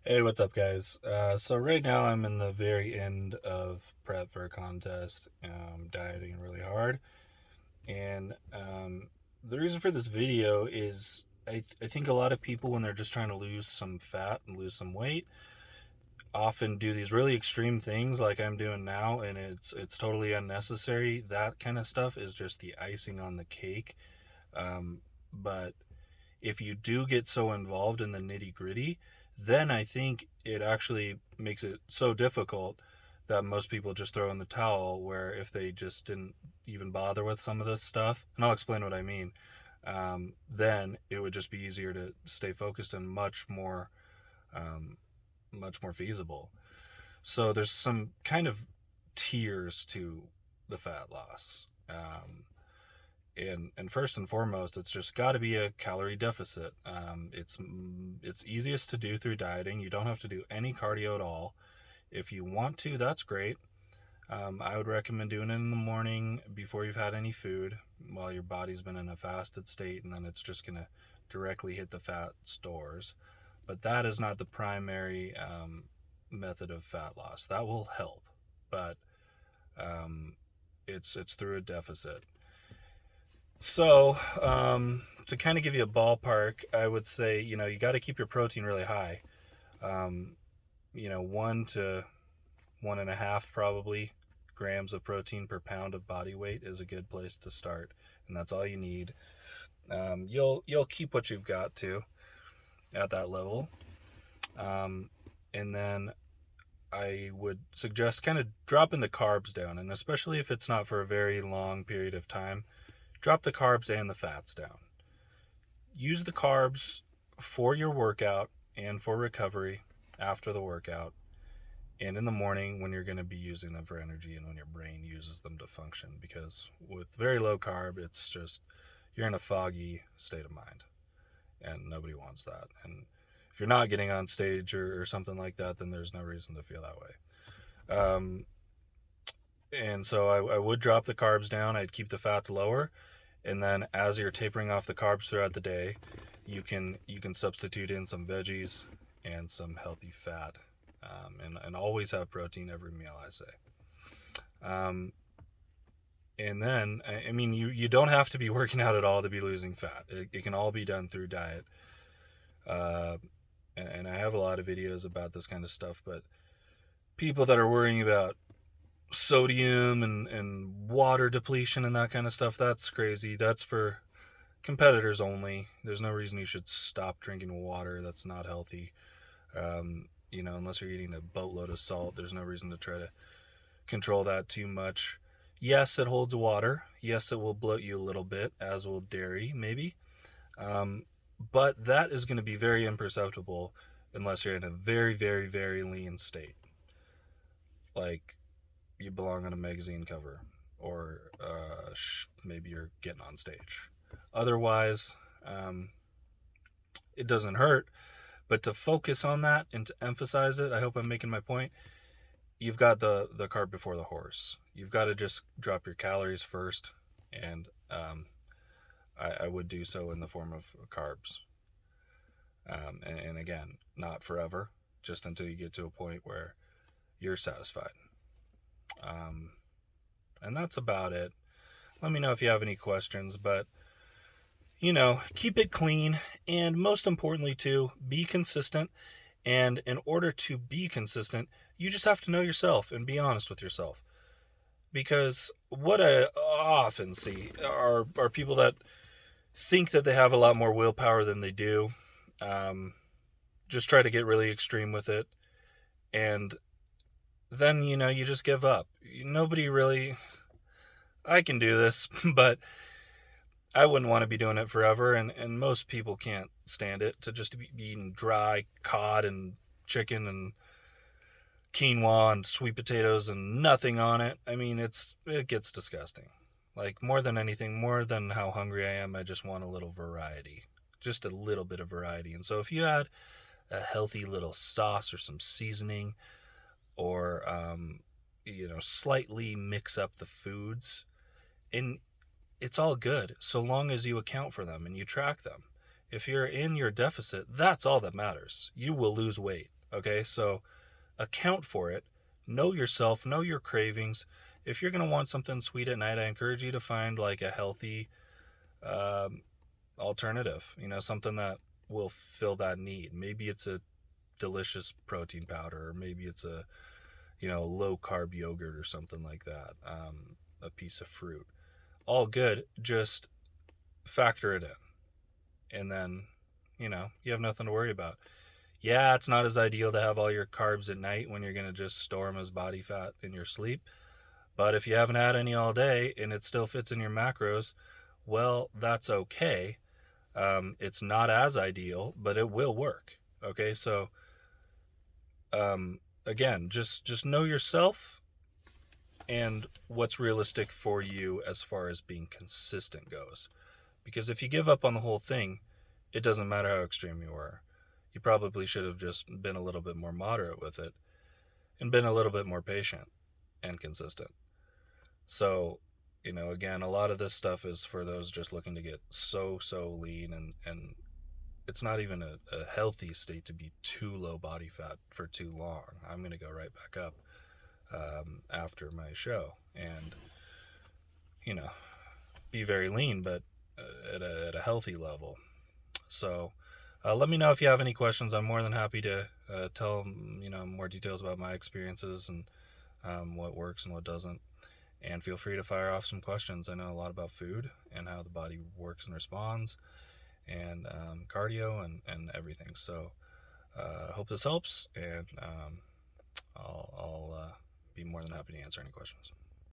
Hey, what's up, guys? So right now I'm in the very end of prep for a contest, dieting really hard, and the reason for this video is I think a lot of people when they're just trying to lose some fat and lose some weight often do these really extreme things like I'm doing now, and it's totally unnecessary. That kind of stuff is just the icing on the cake. But if you do get so involved in the nitty gritty, then I think it actually makes it so difficult that most people just throw in the towel. Where if they just didn't even bother with some of this stuff, and I'll explain what I mean, then it would just be easier to stay focused and um, much more feasible. So there's some kind of tiers to the fat loss. And first and foremost, it's just got to be a calorie deficit. It's easiest to do through dieting. You don't have to do any cardio at all. If you want to, that's great. I would recommend doing it in the morning before you've had any food, while your body's been in a fasted state, and then it's just gonna directly hit the fat stores. But that is not the primary method of fat loss. That will help, but um, it's through a deficit. So, to kind of give you a ballpark, I would say, you got to keep your protein really high. Um, 1 to 1.5 probably grams of protein per pound of body weight is a good place to start, and that's all you need. You'll keep what you've got to at that level, and then I would suggest kind of dropping the carbs down, and especially if it's not for a very long period of time, drop the carbs and the fats down. Use the carbs for your workout and for recovery after the workout and in the morning when you're going to be using them for energy and when your brain uses them to function, because with very low carb it's just you're in a foggy state of mind and nobody wants that. And if you're not getting on stage or something like that, then there's no reason to feel that way. And so I would drop the carbs down. I'd keep the fats lower, and then as you're tapering off the carbs throughout the day, you can substitute in some veggies and some healthy fat, and always have protein every meal, I say. Um, and then I mean you don't have to be working out at all to be losing fat. It can all be done through diet. Uh, and I have a lot of videos about this kind of stuff, but people that are worrying about sodium and water depletion and that kind of stuff, that's crazy. That's for competitors only. There's no reason you should stop drinking water. That's not healthy. Unless you're eating a boatload of salt, there's no reason to try to control that too much. Yes, it holds water. Yes, it will bloat you a little bit, as will dairy, maybe. Um, but that is going to be very imperceptible unless you're in a very, very, very lean state. Like you belong on a magazine cover, or maybe you're getting on stage. Otherwise, it doesn't hurt. But to focus on that and to emphasize it, I hope I'm making my point. You've got the cart before the horse. You've got to just drop your calories first, and I would do so in the form of carbs. And again, not forever, just until you get to a point where you're satisfied. Um, and that's about it. Let me know if you have any questions, but keep it clean, and most importantly too, be consistent. And in order to be consistent, you just have to know yourself and be honest with yourself. Because what I often see are people that think that they have a lot more willpower than they do. Um, just try to get really extreme with it, and then you just give up. Nobody really. I can do this, but I wouldn't want to be doing it forever, and most people can't stand it to just be eating dry cod and chicken and quinoa and sweet potatoes and nothing on it. I mean, it gets disgusting. Like, more than anything, more than how hungry I am, I just want a little variety. Just a little bit of variety. And so if you add a healthy little sauce or some seasoning, or slightly mix up the foods, and it's all good so long as you account for them and you track them. If you're in your deficit, that's all that matters. You will lose weight. Okay, so account for it. Know yourself, know your cravings. If you're going to want something sweet at night, I encourage you to find like a healthy um, alternative, something that will fill that need. Maybe it's a delicious protein powder, or maybe it's a, low carb yogurt or something like that, a piece of fruit. All good. Just factor it in. And then, you have nothing to worry about. Yeah, it's not as ideal to have all your carbs at night when you're going to just store them as body fat in your sleep. But if you haven't had any all day and it still fits in your macros, well, that's okay. It's not as ideal, but it will work. Okay, so again, just know yourself and what's realistic for you as far as being consistent goes. Because if you give up on the whole thing, it doesn't matter how extreme you are. You probably should have just been a little bit more moderate with it and been a little bit more patient and consistent. So, again, a lot of this stuff is for those just looking to get so lean, and it's not even a healthy state to be too low body fat for too long. I'm going to go right back up after my show and, be very lean, but at a healthy level. So let me know if you have any questions. I'm more than happy to tell more details about my experiences and what works and what doesn't. And feel free to fire off some questions. I know a lot about food and how the body works and responds, and cardio and everything. So I hope this helps, and I'll be more than happy to answer any questions.